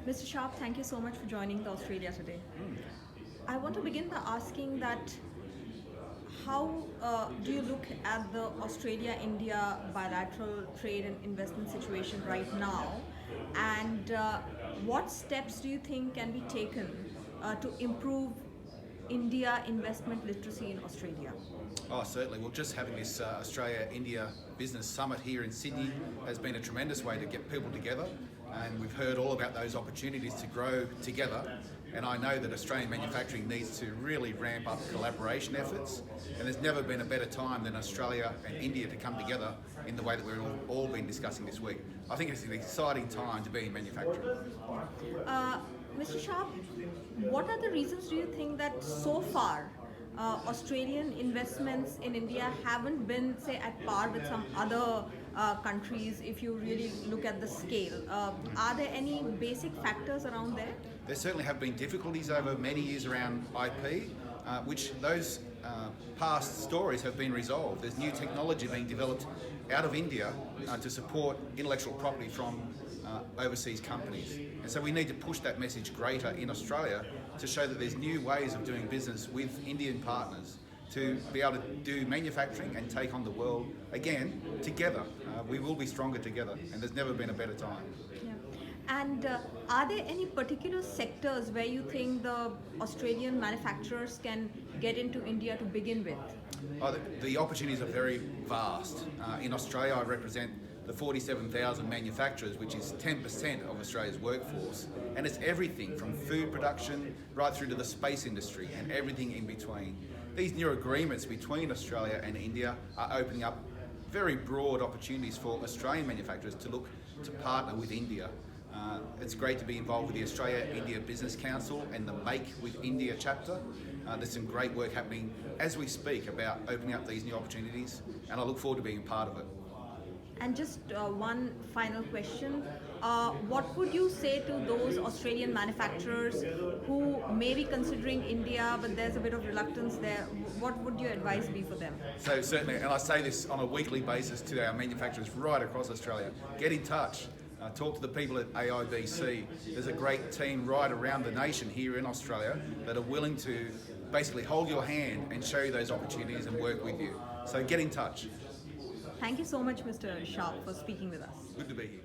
Mr. Sharpe, thank you so much for joining the Australia today. I want to begin by asking that how do you look at the Australia-India bilateral trade and investment situation right now, and what steps do you think can be taken to improve India investment literacy in Australia? Oh, certainly. Well, just having this Australia-India Business Summit here in Sydney has been a tremendous way to get people together, and we've heard all about those opportunities to grow together. And I know that Australian manufacturing needs to really ramp up collaboration efforts, and there's never been a better time than Australia and India to come together in the way that we've all been discussing this week. I think it's an exciting time to be in manufacturing. Mr. Sharpe, what are the reasons do you think that so far Australian investments in India haven't been, say, at par with some other countries if you really look at the scale? Are there any basic factors around there? There certainly have been difficulties over many years around IP, which those past stories have been resolved. There's new technology being developed out of India to support intellectual property from overseas companies. And so we need to push that message greater in Australia to show that there's new ways of doing business with Indian partners to be able to do manufacturing and take on the world again together. We will be stronger together, and there's never been a better time. Yeah. And are there any particular sectors where you think the Australian manufacturers can get into India to begin with? Oh, the opportunities are very vast. In Australia, I represent the 47,000 manufacturers, which is 10% of Australia's workforce, and it's everything from food production right through to the space industry and everything in between. These new agreements between Australia and India are opening up very broad opportunities for Australian manufacturers to look to partner with India. It's great to be involved with the Australia-India Business Council and the Make with India chapter. There's some great work happening as we speak about opening up these new opportunities, and I look forward to being a part of it. And just one final question. What would you say to those Australian manufacturers who may be considering India, but there's a bit of reluctance there? What would your advice be for them? So certainly, and I say this on a weekly basis to our manufacturers right across Australia, get in touch. Talk to the people at AIBC. There's a great team right around the nation here in Australia that are willing to basically hold your hand and show you those opportunities and work with you. So get in touch. Thank you so much, Mr. Sharpe, for speaking with us. Good to be here.